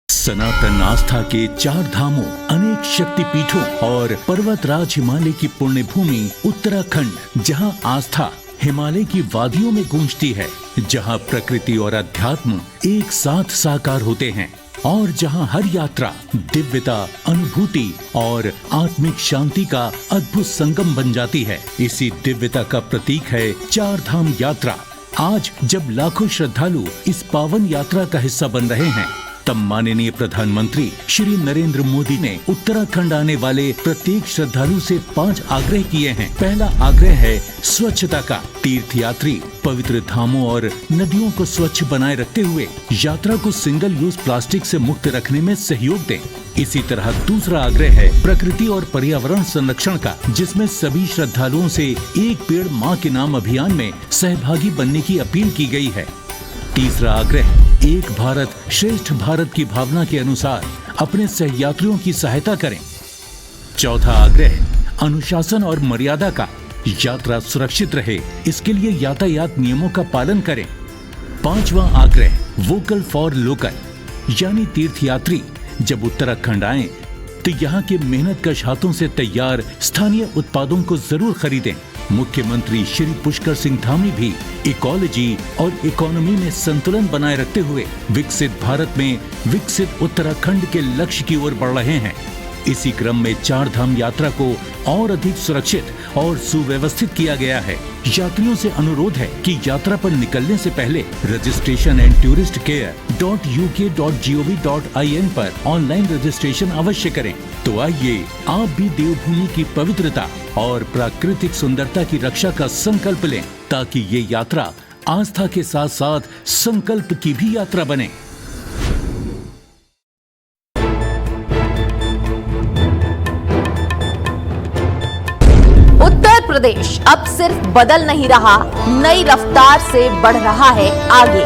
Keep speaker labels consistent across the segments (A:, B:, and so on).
A: सनातन आस्था के 4 धामों, अनेक शक्तिपीठों और पर्वतराज हिमालय की पुण्य भूमि उत्तराखंड, जहां आस्था हिमालय की वादियों में गूंजती है, जहां प्रकृति और अध्यात्म एक साथ साकार होते हैं और जहां हर यात्रा दिव्यता, अनुभूति और आत्मिक शांति का अद्भुत संगम बन जाती है। इसी दिव्यता का प्रतीक है 4 धाम यात्रा। आज जब लाखों श्रद्धालु इस पावन यात्रा का हिस्सा बन रहे हैं, तब माननीय प्रधानमंत्री श्री नरेंद्र मोदी ने उत्तराखंड आने वाले प्रत्येक श्रद्धालु से 5 आग्रह किए हैं। पहला आग्रह है स्वच्छता का। तीर्थयात्री पवित्र धामों और नदियों को स्वच्छ बनाए रखते हुए यात्रा को सिंगल यूज प्लास्टिक से मुक्त रखने में सहयोग दें। इसी तरह दूसरा आग्रह है प्रकृति और पर्यावरण संरक्षण का, जिसमें सभी श्रद्धालुओं से एक पेड़ माँ के नाम अभियान में सहभागी बनने की अपील की गई है। तीसरा आग्रह एक भारत श्रेष्ठ भारत की भावना के अनुसार अपने सहयात्रियों की सहायता करें। चौथा आग्रह अनुशासन और मर्यादा का। यात्रा सुरक्षित रहे, इसके लिए यातायात नियमों का पालन करें। पांचवा आग्रह वोकल फॉर लोकल, यानी तीर्थयात्री जब उत्तराखंड आए तो यहाँ के मेहनतकश हाथों से तैयार स्थानीय उत्पादों को जरूर खरीदें। मुख्यमंत्री श्री पुष्कर सिंह धामी भी इकोलॉजी और इकोनॉमी में संतुलन बनाए रखते हुए विकसित भारत में विकसित उत्तराखंड के लक्ष्य की ओर बढ़ रहे हैं। इसी क्रम में 4 धाम यात्रा को और अधिक सुरक्षित और सुव्यवस्थित किया गया है। यात्रियों से अनुरोध है कि यात्रा पर निकलने से पहले registration and tourist care .uk.gov.in पर ऑनलाइन रजिस्ट्रेशन अवश्य करें। तो आइए आप भी देवभूमि की पवित्रता और प्राकृतिक सुंदरता की रक्षा का संकल्प लें, ताकि ये यात्रा आस्था के साथ साथ संकल्प की भी यात्रा बने।
B: उत्तर प्रदेश अब सिर्फ बदल नहीं रहा, नई रफ्तार से बढ़ रहा है आगे।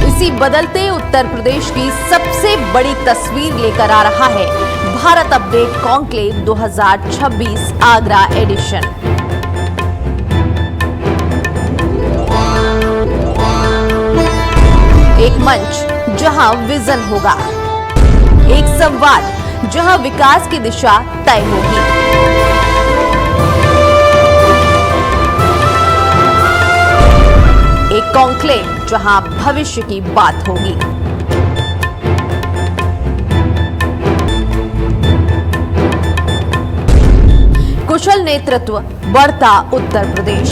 B: इसी बदलते उत्तर प्रदेश की सबसे बड़ी तस्वीर लेकर आ रहा है Bharat update conclave 2026 Agra edition. एक मंच जहां विजन होगा, एक संवाद जहां विकास की दिशा तय होगी। एक कॉन्क्लेव जहां भविष्य की बात होगी। कुशल नेतृत्व, बढ़ता उत्तर प्रदेश।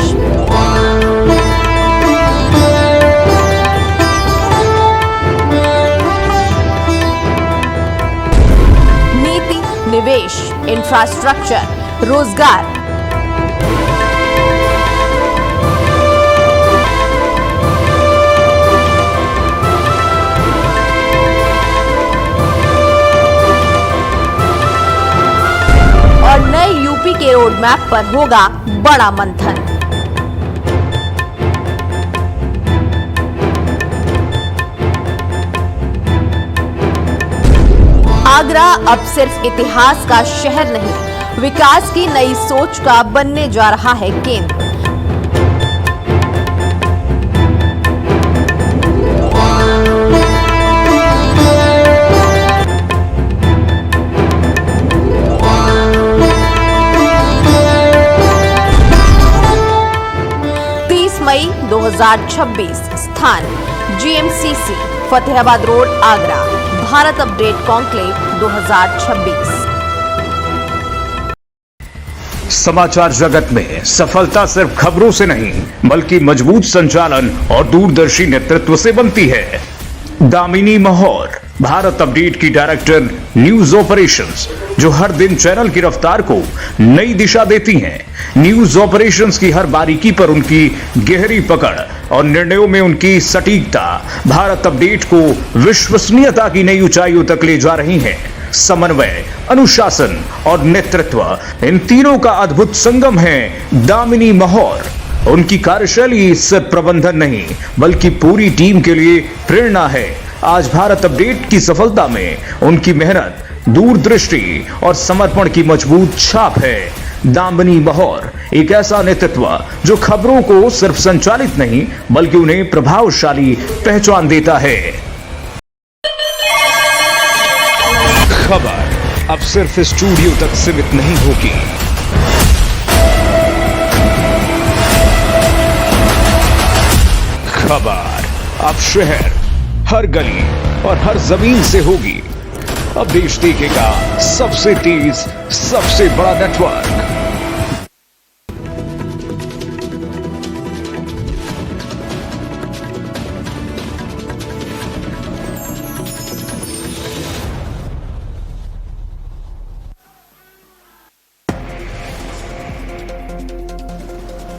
B: नीति, निवेश, इंफ्रास्ट्रक्चर, रोजगार। और नए यूपी के रोड मैप पर होगा बड़ा मंथन। आगरा अब सिर्फ इतिहास का शहर नहीं, विकास की नई सोच का बनने जा रहा है केंद्र। मई 2026, स्थान GMCC, Fatehabad road, Agra. Bharat update conclave 2026।
C: समाचार जगत में सफलता सिर्फ खबरों से नहीं, बल्कि मजबूत संचालन और दूरदर्शी नेतृत्व से बनती है। दामिनी महौर, भारत अपडेट की डायरेक्टर न्यूज ऑपरेशंस, जो हर दिन चैनल की रफ्तार को नई दिशा देती हैं। न्यूज ऑपरेशंस की हर बारीकी पर उनकी गहरी पकड़ और निर्णयों में उनकी सटीकता भारत अपडेट को विश्वसनीयता की नई ऊंचाइयों तक ले जा रही है। समन्वय, अनुशासन और नेतृत्व, इन तीनों का अद्भुत संगम है दामिनी महौर। उनकी कार्यशैली सिर्फ प्रबंधन नहीं बल्कि पूरी टीम के लिए प्रेरणा है। आज भारत अपडेट की सफलता में उनकी मेहनत, दूरदृष्टि और समर्पण की मजबूत छाप है। दामिनी महौर एक ऐसा नेतृत्व जो खबरों को सिर्फ संचालित नहीं बल्कि उन्हें प्रभावशाली पहचान देता है। खबर अब सिर्फ स्टूडियो तक सीमित नहीं होगी। खबर अब शहर, हर गली और हर जमीन से होगी। अब देश देखेगा सबसे तेज, सबसे बड़ा नेटवर्क।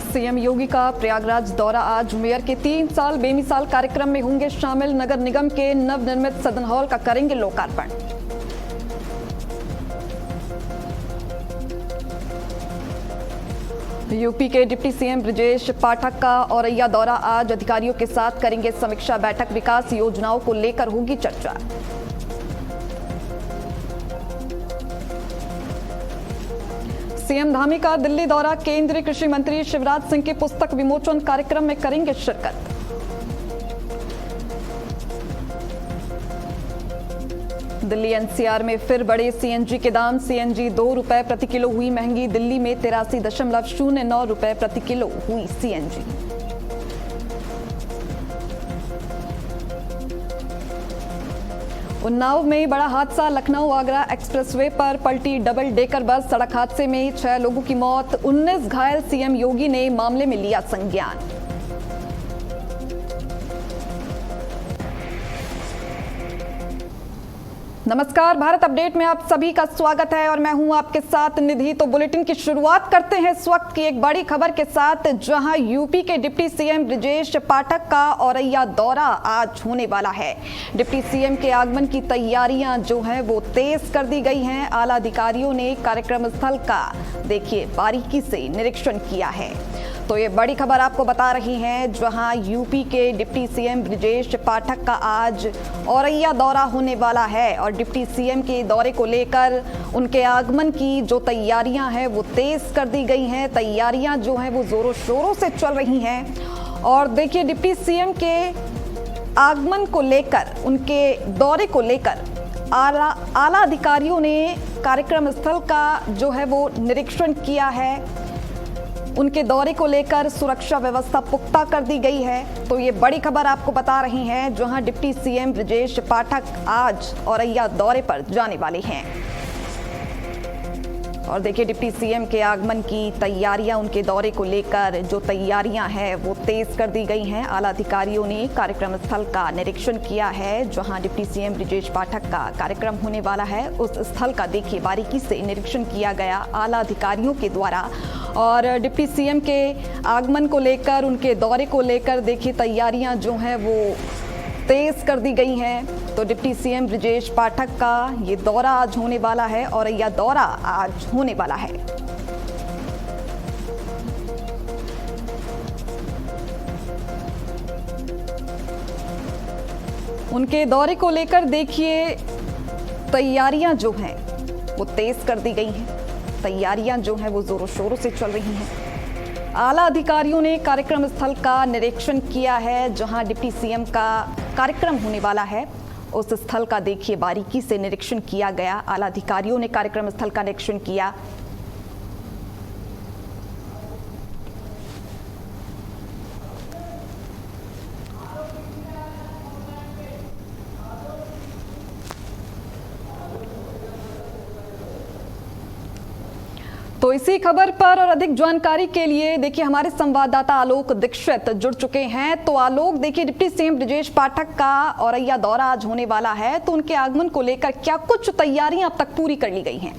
D: सीएम योगी का प्रयागराज दौरा आज। मेयर के 3 साल बेमिसाल कार्यक्रम में होंगे शामिल। नगर निगम के नवनिर्मित सदन हॉल का करेंगे लोकार्पण। यूपी के डिप्टी सीएम ब्रजेश पाठक का औरैया दौरा आज। अधिकारियों के साथ करेंगे समीक्षा बैठक। विकास योजनाओं को लेकर होगी चर्चा। सीएम धामी का दिल्ली दौरा। केंद्रीय कृषि मंत्री शिवराज सिंह के पुस्तक विमोचन कार्यक्रम में करेंगे शिरकत। दिल्ली एनसीआर में फिर बढ़े सीएनजी के दाम। सीएनजी 2 रुपए प्रति किलो हुई महंगी। दिल्ली में 83.09 रुपए प्रति किलो हुई सीएनजी। उन्नाव में बड़ा हादसा। लखनऊ आगरा एक्सप्रेसवे पर पलटी डबल डेकर बस। सड़क हादसे में 6 लोगों की मौत, 19 घायल। सीएम योगी ने मामले में लिया संज्ञान। नमस्कार, भारत अपडेट में आप सभी का स्वागत है और मैं हूं आपके साथ निधि। तो बुलेटिन की शुरुआत करते हैं इस वक्त की एक बड़ी खबर के साथ, जहां यूपी के डिप्टी सीएम ब्रजेश पाठक का औरैया दौरा आज होने वाला है। डिप्टी सीएम के आगमन की तैयारियां जो हैं वो तेज कर दी गई हैं। आला अधिकारियों ने कार्यक्रम स्थल का देखिए बारीकी से निरीक्षण किया है। तो ये बड़ी खबर आपको बता रही हैं, जहां यूपी के डिप्टी सीएम ब्रजेश पाठक का आज औरैया दौरा होने वाला है और डिप्टी सीएम के दौरे को लेकर उनके आगमन की जो तैयारियां हैं वो तेज कर दी गई हैं। तैयारियां जो हैं वो जोरों शोरों से चल रही हैं और देखिए डिप्टी सीएम के आगमन को लेकर, उनके दौरे को लेकर आला अधिकारियों ने कार्यक्रम स्थल का जो है वो निरीक्षण किया है। उनके दौरे को लेकर सुरक्षा व्यवस्था पुख्ता कर दी गई है। तो ये बड़ी खबर आपको बता रही हैं, जहां डिप्टी सीएम ब्रजेश पाठक आज औरैया दौरे पर जाने वाले हैं। और देखिए डिप्टी सीएम के आगमन की तैयारियां, उनके दौरे को लेकर जो तैयारियां हैं वो तेज कर दी गई हैं। आला अधिकारियों ने कार्यक्रम स्थल का निरीक्षण किया है, जहां डिप्टी सीएम ब्रजेश पाठक का कार्यक्रम होने वाला है। उस स्थल का देखिए बारीकी से निरीक्षण किया गया आला अधिकारियों के द्वारा। और डिप्टी सीएम के आगमन को लेकर, उनके दौरे को लेकर देखिए तैयारियां जो हैं वो तेज कर दी गई हैं। तो डिप्टी सीएम ब्रजेश पाठक का ये दौरा आज होने वाला है और यह दौरा आज होने वाला है। उनके दौरे को लेकर देखिए तैयारियां जो हैं वो तेज कर दी गई हैं। तैयारियां जो हैं वो जोरों शोरों से चल रही हैं। आला अधिकारियों ने कार्यक्रम स्थल का निरीक्षण किया है, जहां डिप्टी सीएम का कार्यक्रम होने वाला है। उस स्थल का देखिए बारीकी से निरीक्षण किया गया। आला अधिकारियों ने कार्यक्रम स्थल का निरीक्षण किया। तो इसी खबर पर और अधिक जानकारी के लिए देखिए हमारे संवाददाता आलोक दीक्षित जुड़ चुके हैं। तो आलोक, देखिए डिप्टी सीएम ब्रजेश पाठक का औरैया दौरा आज होने वाला है, तो उनके आगमन को लेकर क्या कुछ तैयारियां अब तक पूरी कर ली गई हैं?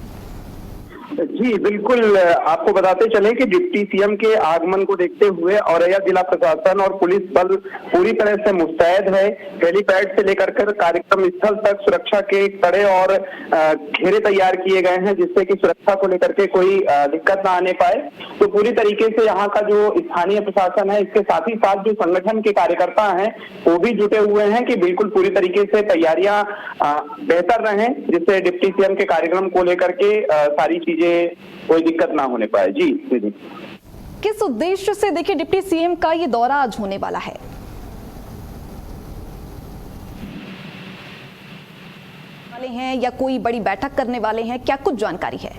E: जी बिल्कुल, आपको बताते चले कि डिप्टी सीएम के आगमन को देखते हुए औरैया जिला प्रशासन और पुलिस बल पूरी तरह से मुस्तैद है। हेलीपैड से लेकर कर कार्यक्रम स्थल तक सुरक्षा के कड़े और घेरे तैयार किए गए हैं, जिससे कि सुरक्षा को लेकर के कोई दिक्कत ना आने पाए। तो पूरी तरीके से यहाँ का जो स्थानीय प्रशासन है, इसके साथ ही साथ जो संगठन के कार्यकर्ता हैं वो भी जुटे हुए हैं कि बिल्कुल पूरी तरीके से तैयारियां बेहतर रहें, जिससे डिप्टी सीएम के कार्यक्रम को लेकर के सारी चीजें कोई दिक्कत ना होने पाए। जी दीदी,
D: किस उद्देश्य से देखिए डिप्टी सीएम का ये दौरा आज होने वाला है? वाले हैं या कोई बड़ी बैठक करने वाले हैं, क्या कुछ जानकारी है?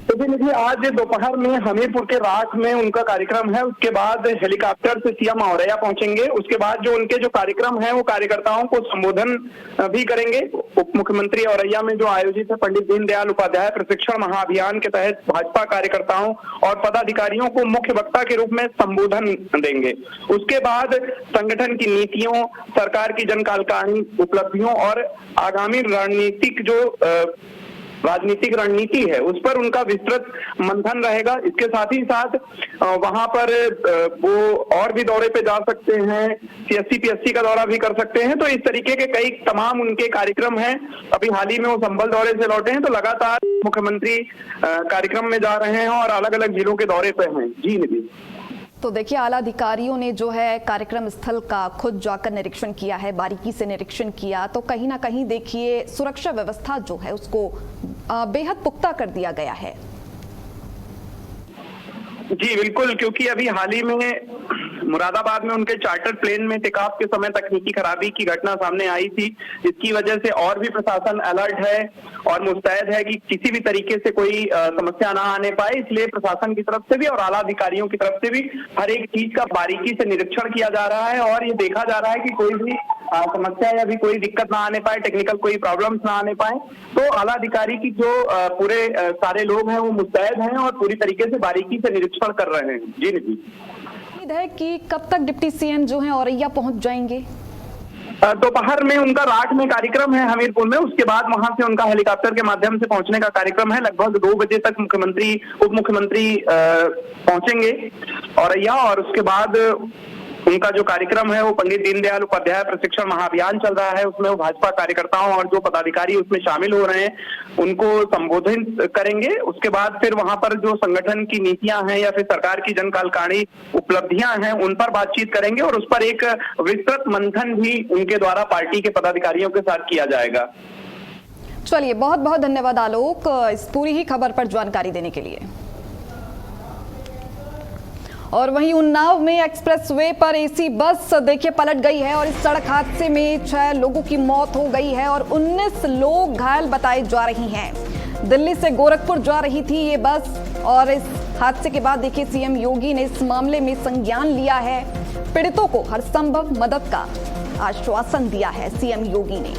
E: तो देखिए, आज दोपहर में हमीरपुर के राठ में उनका कार्यक्रम है। उसके बाद हेलीकॉप्टर से सीएम औरैया पहुंचेंगे। उसके बाद जो उनके जो कार्यक्रम है वो कार्यकर्ताओं को संबोधन भी करेंगे। उप मुख्यमंत्री औरैया में जो आयोजित है पंडित दीनदयाल उपाध्याय प्रशिक्षण महाअभियान के तहत भाजपा कार्यकर्ताओं और पदाधिकारियों को मुख्य वक्ता के रूप में संबोधन देंगे। उसके बाद संगठन की नीतियों, सरकार की जनकल्याणकारी उपलब्धियों और आगामी राजनीतिक रणनीति है, उस पर उनका विस्तृत मंथन रहेगा। इसके साथ ही साथ वहां पर वो और भी दौरे पे जा सकते हैं, CSC PSC का दौरा भी कर सकते हैं। तो इस तरीके के कई तमाम उनके कार्यक्रम हैं। अभी हाल ही में वो संभल दौरे से लौटे हैं, तो लगातार मुख्यमंत्री कार्यक्रम में जा रहे हैं और अलग अलग जिलों के दौरे पे हैं। जी निधि,
D: तो देखिए आला अधिकारियों ने जो है कार्यक्रम स्थल का खुद जाकर निरीक्षण किया है, बारीकी से निरीक्षण किया, तो कहीं ना कहीं देखिए सुरक्षा व्यवस्था जो है उसको बेहद पुख्ता कर दिया गया है।
E: जी बिल्कुल, क्योंकि अभी हाल ही में मुरादाबाद में उनके चार्टर प्लेन में टेकऑफ के समय तकनीकी खराबी की घटना सामने आई थी, जिसकी वजह से और भी प्रशासन अलर्ट है और मुस्तैद है कि किसी भी तरीके से कोई समस्या ना आने पाए। इसलिए प्रशासन की तरफ से भी और आला अधिकारियों की तरफ से भी हर एक चीज का बारीकी से निरीक्षण किया जा रहा है और ये देखा जा रहा है कि कोई भी समस्या या भी कोई दिक्कत ना आने पाए, टेक्निकल कोई प्रॉब्लम्स ना आने पाए। तो आला अधिकारी की जो पूरे सारे लोग हैं वो मुस्तैद हैं और पूरी तरीके से बारीकी से निरीक्षण कर रहे हैं। जी निधि,
D: है कि कब तक डिप्टी सीएम जो है औरैया पहुंच जाएंगे?
E: दोपहर में उनका राठ में कार्यक्रम है हमीरपुर में। उसके बाद वहां से उनका हेलीकॉप्टर के माध्यम से पहुंचने का कार्यक्रम है। लगभग 2 बजे तक मुख्यमंत्री उप मुख्यमंत्री पहुंचेंगे औरैया और उसके बाद उनका जो कार्यक्रम है वो पंडित दीनदयाल उपाध्याय प्रशिक्षण महाअभियान चल रहा है, उसमें वो भाजपा कार्यकर्ताओं और जो पदाधिकारी उसमें शामिल हो रहे हैं उनको संबोधित करेंगे। उसके बाद फिर वहां पर जो संगठन की नीतियां हैं या फिर सरकार की जनकल्याणकारी उपलब्धियां हैं उन पर बातचीत करेंगे और उस पर एक विस्तृत मंथन भी उनके द्वारा पार्टी के पदाधिकारियों के साथ किया जाएगा।
D: चलिए, बहुत बहुत धन्यवाद आलोक इस पूरी ही खबर पर जानकारी देने के लिए। और वहीं उन्नाव में एक्सप्रेसवे पर एसी बस देखिए पलट गई है और इस सड़क हादसे में 6 लोगों की मौत हो गई है और 19 लोग घायल बताए जा रही हैं। दिल्ली से गोरखपुर जा रही थी ये बस और इस हादसे के बाद देखिए सीएम योगी ने इस मामले में संज्ञान लिया है। पीड़ितों को हर संभव मदद का आश्वासन दिया है सीएम योगी ने।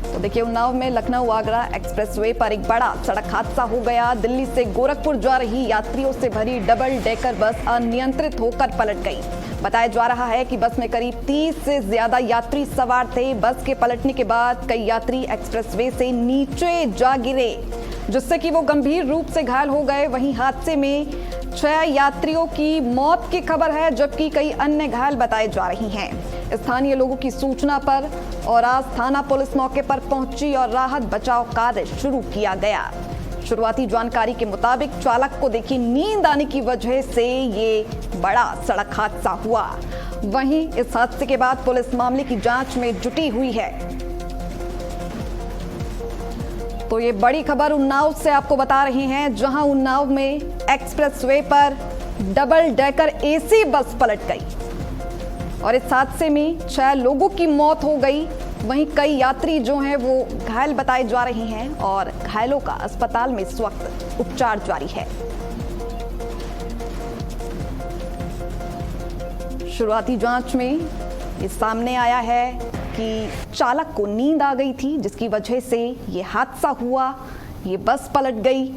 D: तो देखिए उन्नाव में लखनऊ आगरा एक्सप्रेसवे पर एक बड़ा सड़क हादसा हो गया। दिल्ली से गोरखपुर जा रही यात्रियों से भरी डबल डेकर बस अनियंत्रित होकर पलट गई। बताया जा रहा है कि बस में करीब 30 से ज्यादा यात्री सवार थे। बस के पलटने के बाद कई यात्री एक्सप्रेसवे से नीचे जा गिरे, जिससे कि वो गंभीर रूप से घायल हो गए। वहीं हादसे में 6 यात्रियों की मौत की खबर है, जबकि कई अन्य घायल बताए जा रही हैं। स्थानीय लोगों की सूचना पर और आज थाना पुलिस मौके पर पहुंची और राहत बचाव कार्य शुरू किया गया। शुरुआती जानकारी के मुताबिक चालक को देखी नींद आने की वजह से ये बड़ा सड़क हादसा हुआ। वहीं इस हादसे के बाद पुलिस मामले की जांच में जुटी हुई है। तो ये बड़ी खबर उन्नाव से आपको बता रहे हैं, जहां उन्नाव में एक्सप्रेसवे पर डबल डेकर एसी बस पलट गई और इस हादसे में 6 लोगों की मौत हो गई। वहीं कई यात्री जो हैं वो घायल बताए जा रहे हैं और घायलों का अस्पताल में इस वक्त उपचार जारी है। शुरुआती जांच में ये सामने आया है कि चालक को नींद आ गई थी, जिसकी वजह से ये हादसा हुआ। ये बस पलट गई।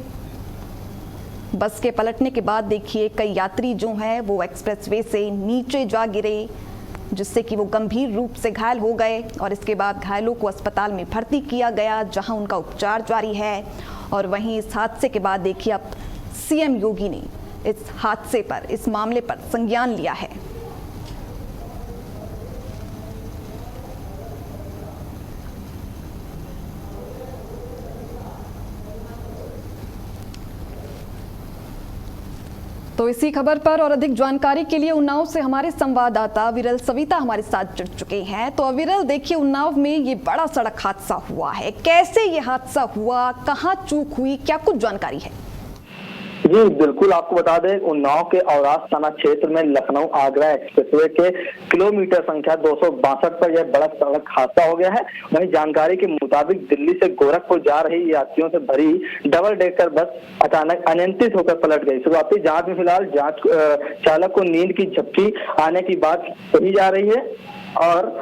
D: बस के पलटने के बाद देखिए कई यात्री जो हैं वो एक्सप्रेसवे से नीचे जा गिरे, जिससे कि वो गंभीर रूप से घायल हो गए और इसके बाद घायलों को अस्पताल में भर्ती किया गया, जहां उनका उपचार जारी है। और वहीं इस हादसे के बाद देखिए अब सीएम योगी ने इस हादसे पर, इस मामले पर संज्ञान लिया है। तो इसी खबर पर और अधिक जानकारी के लिए उन्नाव से हमारे संवाददाता विरल सविता हमारे साथ जुड़ चुके हैं। तो विरल, देखिए उन्नाव में ये बड़ा सड़क हादसा हुआ है, कैसे ये हादसा हुआ, कहां चूक हुई, क्या कुछ जानकारी है?
F: जी बिल्कुल, आपको बता दें उन्नाव के औरास थाना क्षेत्र में लखनऊ आगरा एक्सप्रेसवे के किलोमीटर संख्या 262 पर यह बड़ा सड़क हादसा हो गया है। वहीं जानकारी के मुताबिक दिल्ली से गोरखपुर जा रही यात्रियों से भरी डबल डेकर बस अचानक अनियंत्रित होकर पलट गई। शुरुआती जांच में फिलहाल चालक को नींद की झपकी आने की बात कही जा रही है और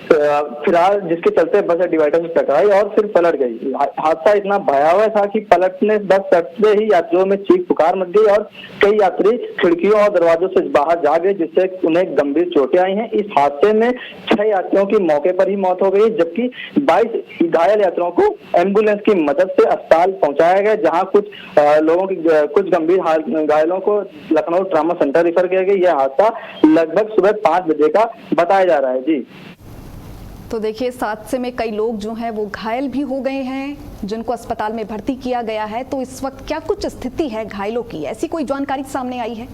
F: फिलहाल जिसके चलते बस डिवाइडर से टकराई और फिर पलट गई। हादसा इतना भयावह था कि पलटने बस चढ़ते ही यात्रियों में चीख पुकार मच गई और कई यात्री खिड़कियों और दरवाजों से बाहर जा गए, जिससे उन्हें गंभीर चोटें आई हैं। इस हादसे में 6 यात्रियों की मौके पर ही मौत हो गई, जबकि 22 घायल यात्रियों को एम्बुलेंस की मदद से अस्पताल पहुंचाया गया, जहां कुछ गंभीर घायलों को लखनऊ ट्रामा सेंटर रेफर किया गया। यह हादसा लगभग सुबह 5 बजे का बताया जा रहा है। जी
D: तो देखिए इस हादसे में कई लोग जो हैं वो घायल भी हो गए हैं, जिनको अस्पताल में भर्ती किया गया है। तो इस वक्त क्या कुछ स्थिति है घायलों की, ऐसी कोई जानकारी सामने आई है?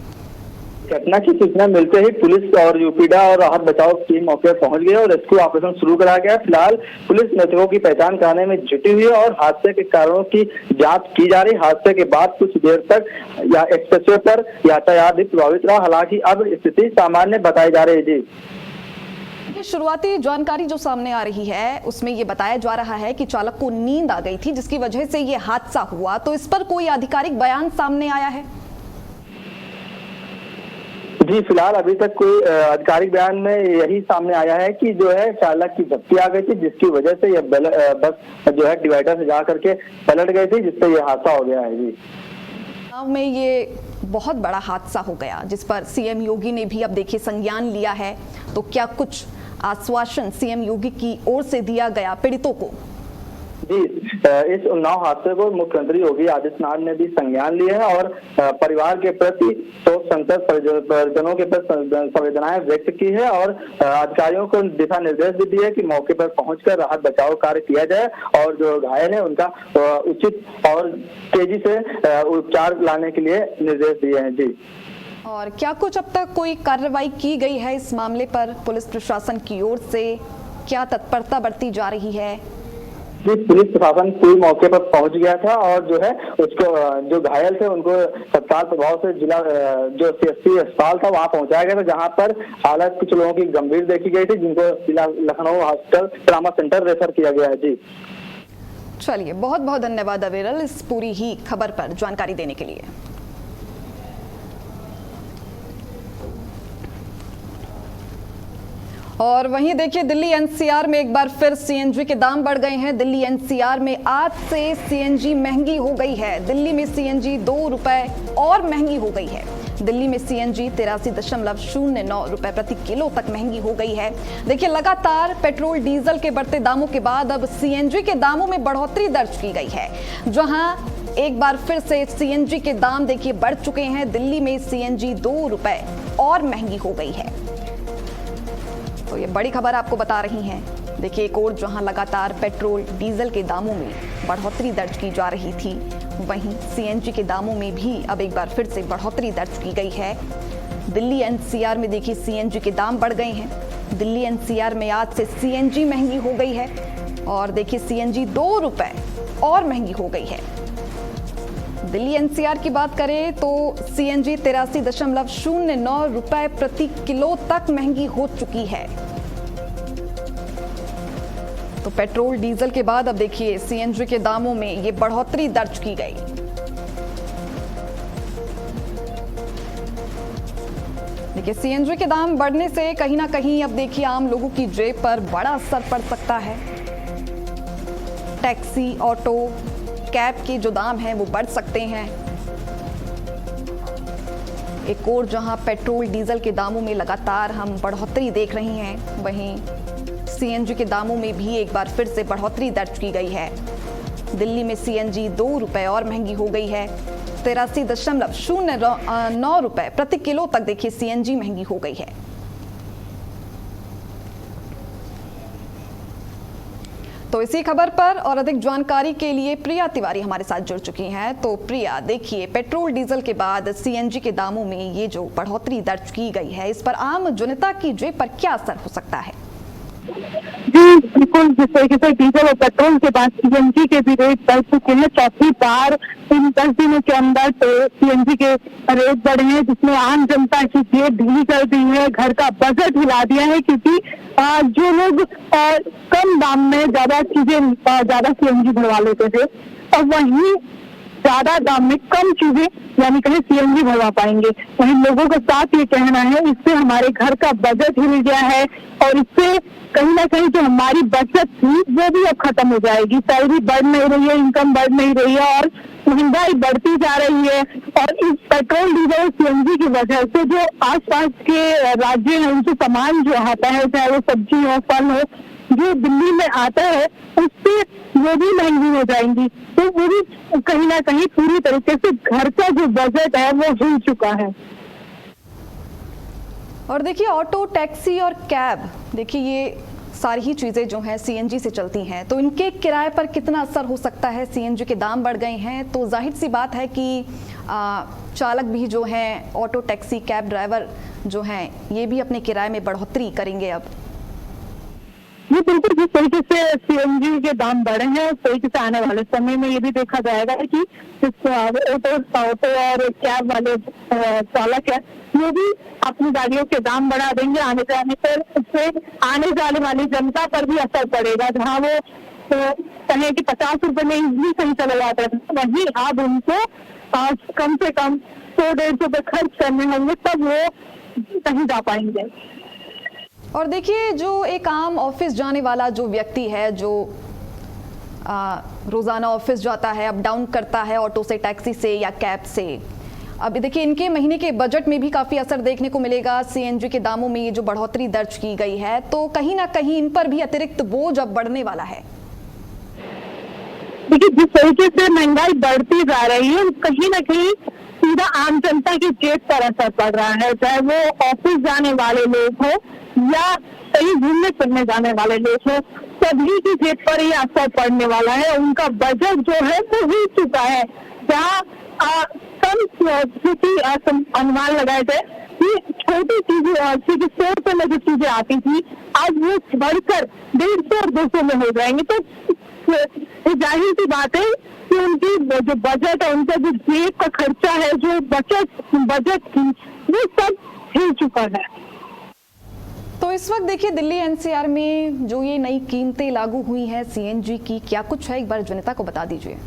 F: घटना की सूचना मिलते ही पुलिस और यूपीडा और राहत बचाव टीम मौके पर पहुंच गई और रेस्क्यू ऑपरेशन शुरू करा गया। फिलहाल पुलिस मृतकों की पहचान कराने में जुटी हुई है और हादसे के कारणों की जांच की जा रही। हादसे के बाद कुछ देर तक एक्सप्रेसवे पर यातायात भी प्रभावित रहा, हालांकि अब स्थिति सामान्य बताई जा रही है। जी
D: शुरुआती जानकारी जो सामने आ रही है उसमें ये बताया जा रहा है कि चालक को नींद आ गई थी, जिसकी वजह से ये हादसा हुआ। तो इस पर कोई आधिकारिक बयान सामने आया है?
F: जी फिलहाल अभी तक कोई आधिकारिक बयान में यही सामने आया है कि जो है चालक की झपकी आ गई थी, जिसकी वजह से यह बस जो है डिवाइडर से जा करके पलट गई थी, जिससे यह हादसा हो गया है। जी
D: गांव में ये बहुत बड़ा हादसा हो गया, जिस पर सीएम योगी ने भी अब देखिए संज्ञान लिया है। तो क्या कुछ आश्वासन सीएम योगी की ओर से दिया गया पीड़ितों को?
F: जी इस उन्नाव हादसे को मुख्यमंत्री योगी आदित्यनाथ ने भी संज्ञान लिए है और परिवार के प्रति शोक संतप्त परिजनों के प्रति संवेदनाएं व्यक्त की है और अधिकारियों को दिशा निर्देश भी दिए कि मौके पर पहुंचकर राहत बचाव कार्य किया जाए और जो घायल है उनका उचित और तेजी से उपचार लाने के लिए निर्देश दिए हैं। जी
D: और क्या कुछ अब तक कोई कार्रवाई की गई है इस मामले पर? पुलिस प्रशासन की ओर से क्या तत्परता बरती जा रही है?
F: जी पुलिस प्रशासन पूरे मौके पर पहुंच गया था और जो है उसको जो घायल थे उनको तत्काल प्रभाव से जिला जो सीएससी अस्पताल था वहां पहुंचाया गया था, जहां पर हालत कुछ लोगों की गंभीर देखी गई थी, जिनको जिला Lucknow hospital trauma centre refer किया गया है। जी
D: चलिए, बहुत बहुत धन्यवाद अविरल इस पूरी ही खबर पर जानकारी देने के लिए। और वहीं देखिए दिल्ली एनसीआर में एक बार फिर सीएनजी के दाम बढ़ गए हैं। दिल्ली एनसीआर में आज से सीएनजी महंगी हो गई है। दिल्ली में सीएनजी 2 रुपए और महंगी हो गई है। दिल्ली में सीएनजी 83.09 रुपए प्रति किलो तक महंगी हो गई है। देखिए लगातार पेट्रोल डीजल के बढ़ते दामों के बाद अब सीएनजी के दामों में बढ़ोतरी दर्ज की गई है, जहां एक बार फिर से सीएनजी के दाम देखिए बढ़ चुके हैं। दिल्ली में सीएनजी 2 रुपए और महंगी हो गई है। तो ये बड़ी खबर आपको बता रही हैं। देखिए एक और जहां लगातार पेट्रोल डीजल के दामों में बढ़ोतरी दर्ज की जा रही थी, वहीं सीएनजी के दामों में भी अब एक बार फिर से बढ़ोतरी दर्ज की गई है। दिल्ली एनसीआर में देखिए सीएनजी के दाम बढ़ गए हैं। दिल्ली एनसीआर में आज से सीएनजी महंगी हो गई है और देखिए सीएनजी 2 रुपए और महंगी हो गई है। दिल्ली एनसीआर की बात करें तो सीएनजी 83.09 रुपए प्रति किलो तक महंगी हो चुकी है। तो पेट्रोल डीजल के बाद अब देखिए सीएनजी के दामों में ये बढ़ोतरी दर्ज की गई। देखिए सीएनजी के दाम बढ़ने से कहीं ना कहीं अब देखिए आम लोगों की जेब पर बड़ा असर पड़ सकता है। टैक्सी, ऑटो, कैब के जो दाम हैं वो बढ़ सकते हैं। एक और जहां पेट्रोल डीजल के दामों में लगातार हम बढ़ोतरी देख रहे हैं, वहीं सीएनजी के दामों में भी एक बार फिर से बढ़ोतरी दर्ज की गई है। दिल्ली में सीएनजी 2 रुपए और महंगी हो गई है। 83.09 रुपए प्रति किलो तक देखिए सीएनजी महंगी हो गई है। तो इसी खबर पर और अधिक जानकारी के लिए प्रिया तिवारी हमारे साथ जुड़ चुकी हैं। तो प्रिया, देखिए पेट्रोल डीजल के बाद सीएनजी के दामों में ये जो बढ़ोतरी दर्ज की गई है, इस पर आम जनता की जेब पर क्या असर हो सकता है?
G: जी बिल्कुल, जिस तरीके से डीजल और पेट्रोल के बाद सीएनजी के भी रेट बढ़ चुके हैं। चौथी बार इन 10 दिनों के अंदर तो सीएनजी के रेट बढ़े हैं, जिसमें आम जनता की जेब ढीली कर दी है, घर का बजट हिला दिया है। क्योंकि जो लोग कम दाम में ज्यादा सीएनजी भरवा लेते थे, और वहीं ज्यादा दाम में कम चीजें यानी कहीं सीएनजी भरवा पाएंगे, वहीं लोगों का साथ ये कहना है इससे हमारे घर का बजट हिल गया है और इससे कहीं ना कहीं जो हमारी बचत थी वो भी अब खत्म हो जाएगी। सैलरी बढ़ नहीं रही है, इनकम बढ़ नहीं रही है और महंगाई बढ़ती जा रही है। और इस पेट्रोल डीजल सीएनजी की वजह से जो आसपास के राज्य हैं उनसे सामान जो आता है, चाहे वो सब्जी हो फल हो, जो दिल्ली में आता है उससे वो भी महंगी हो जाएंगी। तो वो भी कहीं ना कहीं पूरी तरीके से घर का जो बजट है वो हिल चुका है।
D: और देखिए ऑटो, टैक्सी और कैब, देखिए ये सारी ही चीज़ें जो हैं सीएनजी से चलती हैं, तो इनके किराए पर कितना असर हो सकता है? सीएनजी के दाम बढ़ गए हैं तो जाहिर सी बात है कि चालक भी जो हैं, ऑटो, टैक्सी, कैब ड्राइवर जो हैं, ये भी अपने किराए में बढ़ोतरी करेंगे अब।
G: ये बिल्कुल जिस तरीके से सीएनजी के दाम बढ़े हैं उस तरीके से आने वाले समय में ये भी देखा जाएगा कि ऑटो और कैब वाले चालक है ये भी अपनी गाड़ियों के दाम बढ़ा देंगे। आने जाने पर उससे आने जाने वाली जनता पर भी असर पड़ेगा। जहाँ वो कहें कि 50 रुपए में इजली कहीं चले जाते थे, वहीं अब उनको कम से कम 100-150 रुपए खर्च करने होंगे तब वो कहीं जा पाएंगे।
D: और देखिए जो एक आम ऑफिस जाने वाला जो व्यक्ति है, जो रोजाना ऑफिस जाता है, अप डाउन करता है ऑटो से, टैक्सी से या कैब से, अब देखिए इनके महीने के बजट में भी काफी असर देखने को मिलेगा। सीएनजी के दामों में ये जो बढ़ोतरी दर्ज की गई है तो कहीं ना कहीं इन पर भी अतिरिक्त बोझ अब बढ़ने वाला है।
G: देखिए जिस तरीके से महंगाई बढ़ती जा रही है कहीं ना कहीं सीधा आम जनता की जेब पर असर पड़ रहा है, चाहे वो ऑफिस जाने वाले लोग हो या कहीं घूमने फिरने जाने वाले लोग हो, सभी की जेब पर ये असर पड़ने वाला है। उनका बजट जो है वो हिल चुका है। जहाँ कम अनुमान लगाए थे कि छोटी चीजें 100 रुपए में जो चीजें आती थी आज वो बढ़कर 150 और 200 में हो जाएंगे। तो जाहिर सी बात है कि उनकी जो बजट है, उनका जो जेब का खर्चा है, जो बजट थी वो सब हिल चुका है।
D: तो इस वक्त देखिए दिल्ली एनसीआर में जो ये नई कीमतें लागू हुई हैं सीएनजी की, क्या कुछ है एक बार जनता को बता दीजिए।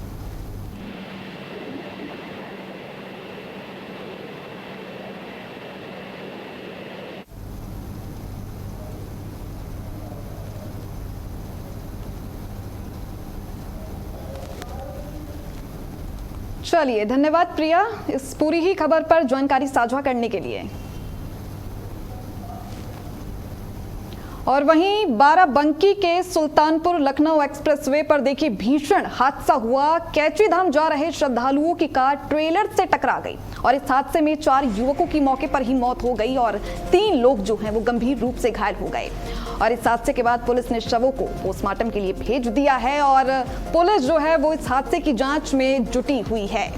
D: चलिए, धन्यवाद प्रिया इस पूरी ही खबर पर जानकारी साझा करने के लिए। और वहीं बाराबंकी के सुल्तानपुर लखनऊ एक्सप्रेसवे पर देखिए भीषण हादसा हुआ। कैची धाम जा रहे श्रद्धालुओं की कार ट्रेलर से टकरा गई और इस हादसे में 4 युवकों की मौके पर ही मौत हो गई और 3 लोग जो हैं वो गंभीर रूप से घायल हो गए। और इस हादसे के बाद पुलिस ने शवों को पोस्टमार्टम के लिए भेज दिया है और पुलिस जो है वो इस हादसे की जांच में जुटी हुई है।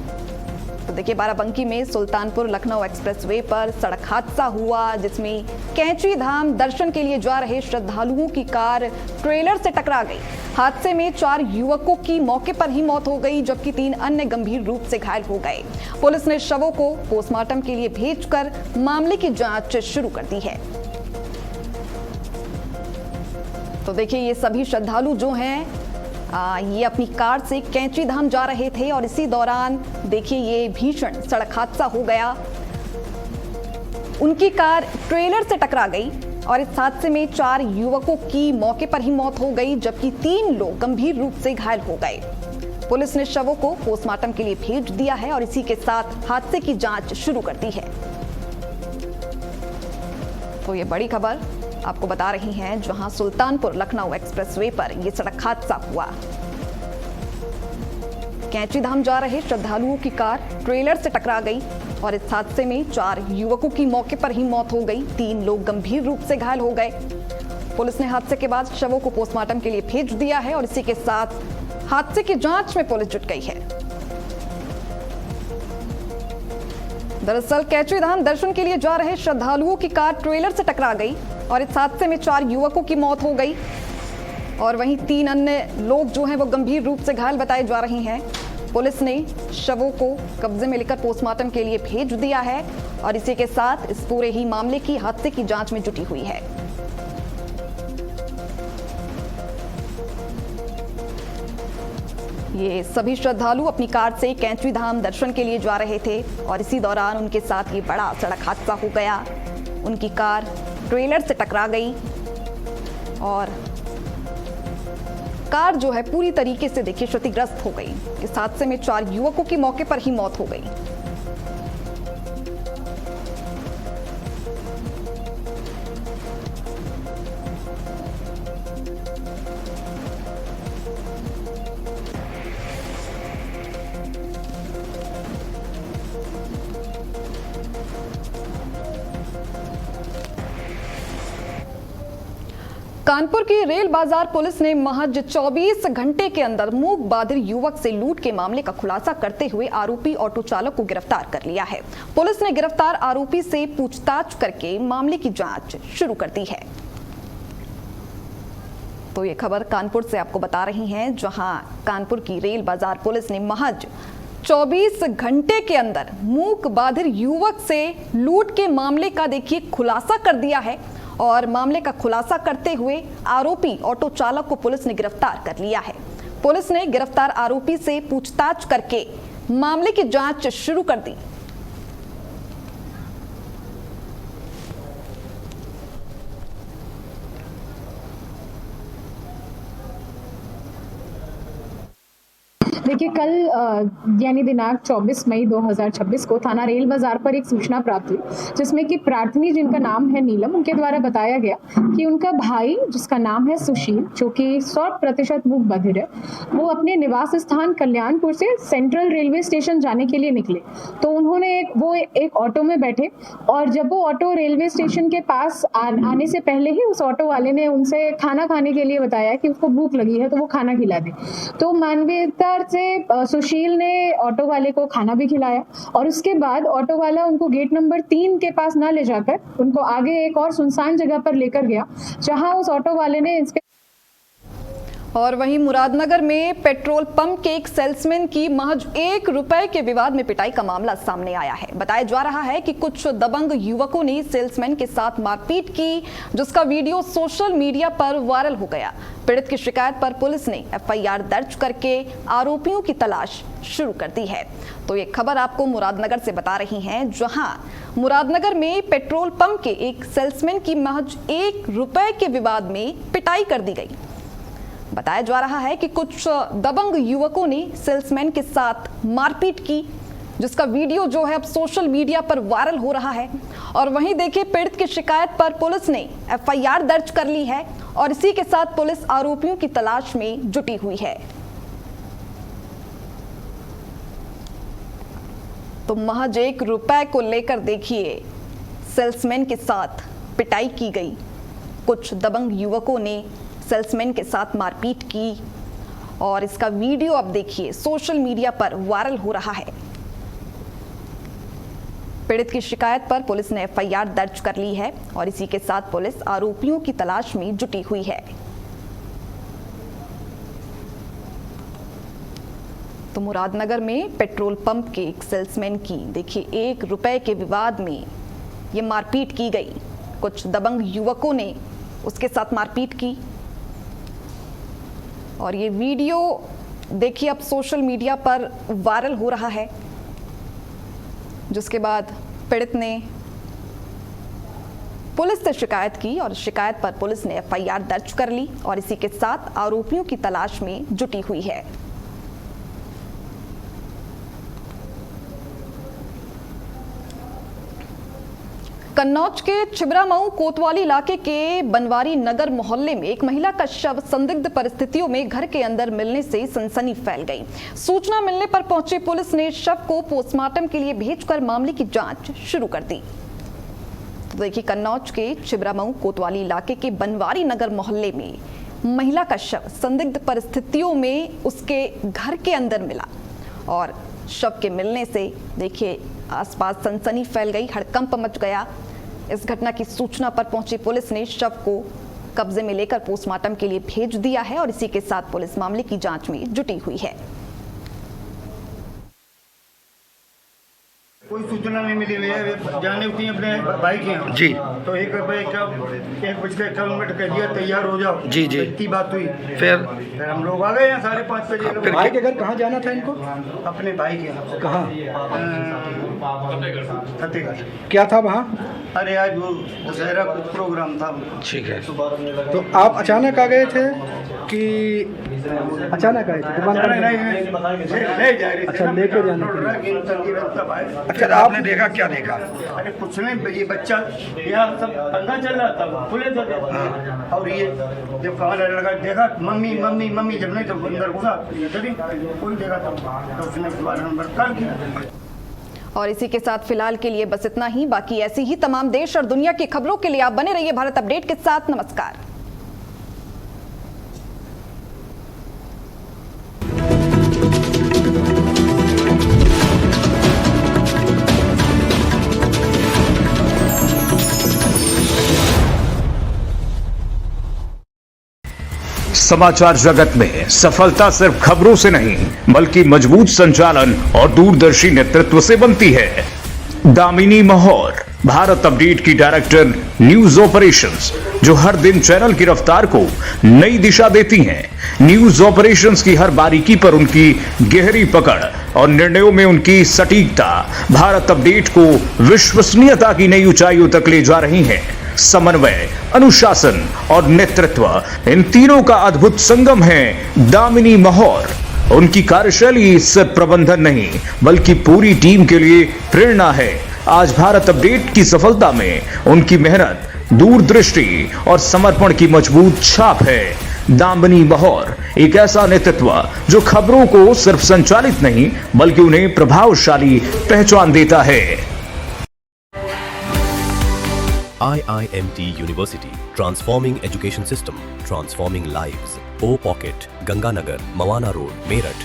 D: तो देखिए बाराबंकी में सुल्तानपुर लखनऊ एक्सप्रेसवे पर सड़क हादसा हुआ जिसमें कैची धाम दर्शन के लिए जा रहे श्रद्धालुओं की कार ट्रेलर से टकरा गई। हादसे में 4 युवकों की मौके पर ही मौत हो गई जबकि 3 अन्य गंभीर रूप से घायल हो गए। पुलिस ने शवों को पोस्टमार्टम के लिए भेजकर मामले की जांच शुरू कर दी है। तो देखिए ये सभी श्रद्धालु जो हैं ये अपनी कार से कैची धाम जा रहे थे और इसी दौरान देखिए ये भीषण सड़क हादसा हो गया। उनकी कार ट्रेलर से टकरा गई और इस हादसे में 4 युवकों की मौके पर ही मौत हो गई जबकि 3 लोग गंभीर रूप से घायल हो गए। पुलिस ने शवों को पोस्टमार्टम के लिए भेज दिया है और इसी के साथ हादसे की जांच शुरू कर दी है। तो ये बड़ी खबर आपको बता रही हैं जहां सुल्तानपुर लखनऊ एक्सप्रेसवे पर यह सड़क हादसा हुआ। कैंची धाम जा रहे श्रद्धालुओं की कार ट्रेलर से टकरा गई और इस हादसे में 4 युवकों की मौके पर ही मौत हो गई, 3 लोग गंभीर रूप से घायल हो गए। पुलिस ने हादसे के बाद शवों को पोस्टमार्टम के लिए भेज दिया है और इसी के साथ हादसे की जांच में पुलिस जुट गई है। दरअसल कैंची धाम दर्शन के लिए जा रहे श्रद्धालुओं की कार ट्रेलर से टकरा गई और इस हादसे में 4 युवकों की मौत हो गई और वहीं 3 अन्य लोग जो हैं वो गंभीर रूप से घायल बताए जा रहे हैं। पुलिस ने शवों को कब्जे में लेकर पोस्टमार्टम के लिए भेज दिया है और इसी के साथ इस पूरे ही मामले की हादसे की जांच में जुटी हुई है। ये सभी श्रद्धालु अपनी कार से कैंची धाम दर्शन के लिए जा रहे थे और इसी दौरान उनके साथ ये बड़ा सड़क हादसा हो गया। उनकी कार ट्रेलर से टकरा गई और कार जो है पूरी तरीके से देखिए क्षतिग्रस्त हो गई। इस हादसे में 4 युवकों की मौके पर ही मौत हो गई। कानपुर की रेल बाजार पुलिस ने महज 24 घंटे के अंदर मूक बधिर युवक से लूट के मामले का खुलासा करते हुए आरोपी ऑटो चालक को गिरफ्तार कर लिया है। पुलिस ने गिरफ्तार आरोपी से पूछताछ करके मामले की जांच शुरू कर दी है। तो ये खबर कानपुर से आपको बता रही हैं, जहां कानपुर की रेल बाजार पुलिस ने महज 24 घंटे के अंदर मूक बधिर युवक से लूट के मामले का देखिए खुलासा कर दिया है और मामले का खुलासा करते हुए आरोपी ऑटो चालक को पुलिस ने गिरफ्तार कर लिया है। पुलिस ने गिरफ्तार आरोपी से पूछताछ करके मामले की जांच शुरू कर दी।
H: देखिए, कल यानी दिनांक 24 मई 2026 को थाना रेल बाजार पर एक सूचना प्राप्त हुई, जिसमें कि प्रार्थनी जिनका नाम है नीलम, उनके द्वारा बताया गया कि उनका भाई जिसका नाम है सुशील, जो कि 100% मूक बधिर है, वो अपने निवास स्थान कल्याणपुर से सेंट्रल रेलवे स्टेशन जाने के लिए निकले। तो उन्होंने एक ऑटो में बैठे और जब वो ऑटो रेलवे स्टेशन के पास आने से पहले ही उस ऑटो वाले ने उनसे खाना खाने के लिए बताया कि उसको भूख लगी है तो वो खाना खिला दे। तो मानवीयता से सुशील ने ऑटो वाले को खाना भी खिलाया और उसके बाद ऑटो वाला उनको गेट नंबर 3 के पास ना ले जाकर उनको आगे एक और सुनसान जगह पर लेकर गया, जहां उस ऑटो वाले ने
D: और वहीं मुरादनगर में पेट्रोल पंप के एक सेल्समैन की महज 1 रुपए के विवाद में पिटाई का मामला सामने आया है। बताया जा रहा है कि कुछ दबंग युवकों ने सेल्समैन के साथ मारपीट की, जिसका वीडियो सोशल मीडिया पर वायरल हो गया। पीड़ित की शिकायत पर पुलिस ने एफआईआर दर्ज करके आरोपियों की तलाश शुरू कर दी है। तो ये खबर आपको मुरादनगर से बता रही हैं, जहां मुरादनगर में पेट्रोल पंप के एक सेल्समैन की महज 1 रुपए के विवाद में पिटाई कर दी गई। बताया जा रहा है कि कुछ दबंग युवकों ने सेल्समैन के साथ मारपीट की, जिसका वीडियो जो है अब सोशल मीडिया पर वायरल हो रहा है। और वहीं देखिए, पीड़ित की शिकायत पर पुलिस ने एफआईआर दर्ज कर ली है और इसी के साथ पुलिस आरोपियों की तलाश में जुटी हुई है। तो महज 1 रुपए को लेकर देखिए सेल्समैन के साथ पिटाई की गई। कुछ दबंग युवकों ने सेल्समैन के साथ मारपीट की और इसका वीडियो अब देखिए सोशल मीडिया पर वायरल हो रहा है। पीड़ित की शिकायत पर पुलिस ने एफआईआर दर्ज कर ली है और इसी के साथ पुलिस आरोपियों की तलाश में जुटी हुई है। तो मुरादनगर में पेट्रोल पंप के एक सेल्समैन की देखिए 1 रुपए के विवाद में ये मारपीट की गई। कुछ दबंग युवकों ने उसके साथ मारपीट की और ये वीडियो देखिए अब सोशल मीडिया पर वायरल हो रहा है, जिसके बाद पीड़ित ने पुलिस से शिकायत की और शिकायत पर पुलिस ने एफआईआर दर्ज कर ली और इसी के साथ आरोपियों की तलाश में जुटी हुई है। कन्नौज के छिबरामऊ कोतवाली इलाके के बनवारी नगर मोहल्ले में एक महिला का शव संदिग्ध परिस्थितियों में घर के अंदर मिलने से सनसनी फैल गई। सूचना मिलने पर पहुंची पुलिस ने शव को पोस्टमार्टम के लिए भेजकर मामले की जांच शुरू कर दी। तो देखिए, कन्नौज के छिबरामऊ कोतवाली इलाके के बनवारी नगर मोहल्ले में महिला का शव संदिग्ध परिस्थितियों में उसके घर के अंदर मिला और शव के मिलने से देखिए आसपास सनसनी फैल गई, हड़कंप मच गया। इस घटना की सूचना पर पहुंची पुलिस ने शव को कब्जे में लेकर पोस्टमार्टम के लिए भेज दिया है और इसी के साथ पुलिस मामले की जांच में जुटी हुई है।
I: कोई सूचना नहीं मिली है, जाने उठी अपने भाई के यहाँ
J: जी।
I: तो 1:51 कह दिया तैयार हो जाओ
J: जी जी।
I: इतनी बात हुई।
J: फिर
I: हम लोग आ गए यहाँ 5:30 बजे।
J: भाई के घर कहाँ जाना था इनको?
I: अपने भाई के यहाँ।
J: कहाँ?
I: फतेहगढ़।
J: क्या था वहाँ?
I: अरे आज वो दशहरा कुछ प्रोग्राम था।
J: ठीक है। तो आप अचानक आ गए थे कि अचानक आए थे? दुकान पर
I: नहीं,
J: अच्छा, लेके जाने के लिए। अच्छा, आपने देखा, क्या देखा?
I: अरे कुछ नहीं, ये बच्चा यहाँ सब अंदर चल रहा था, खुले थे और ये जब कहाँ लगा देखा मम्मी मम्मी मम्मी, जब नहीं तो अंदर घुसा कोई देखा तो उसने दोबारा नंबर कॉल किया।
D: और इसी के साथ फिलहाल के लिए बस इतना ही। बाकी ऐसी ही तमाम देश और दुनिया की खबरों के लिए आप बने रहिए भारत अपडेट के साथ। नमस्कार।
C: समाचार जगत में सफलता सिर्फ खबरों से नहीं बल्कि मजबूत संचालन और दूरदर्शी नेतृत्व से बनती है। दामिनी महौर, भारत अपडेट की डायरेक्टर न्यूज ऑपरेशंस, जो हर दिन चैनल की रफ्तार को नई दिशा देती हैं। न्यूज ऑपरेशंस की हर बारीकी पर उनकी गहरी पकड़ और निर्णयों में उनकी सटीकता भारत अपडेट को विश्वसनीयता की नई ऊंचाइयों तक ले जा रही हैं। समन्वय, अनुशासन और नेतृत्व, इन तीनों का अद्भुत संगम है दामिनी महौर। उनकी कार्यशैली सिर्फ प्रबंधन नहीं बल्कि पूरी टीम के लिए प्रेरणा है। आज भारत अपडेट की सफलता में उनकी मेहनत, दूरदृष्टि और समर्पण की मजबूत छाप है। दामिनी महौर एक ऐसा नेतृत्व जो खबरों को सिर्फ संचालित नहीं बल्कि उन्हें प्रभावशाली पहचान देता है।
K: IIMT University, transforming education system, transforming lives. O Pocket, Ganganagar, Mawana road, Meerut.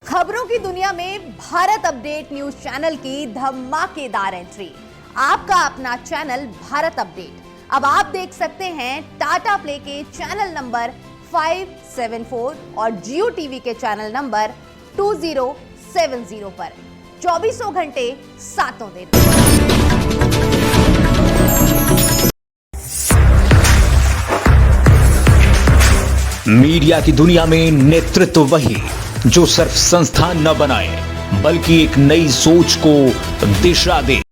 B: खबरों की दुनिया में भारत अपडेट न्यूज चैनल की धमाकेदार एंट्री। आपका अपना चैनल भारत अपडेट अब आप देख सकते हैं टाटा प्ले के चैनल नंबर 574 और जियो टीवी के चैनल नंबर 2070 पर 24 घंटे 7 दिन।
A: मीडिया की दुनिया में नेतृत्व वही जो सिर्फ संस्थान न बनाए बल्कि एक नई सोच को दिशा दे।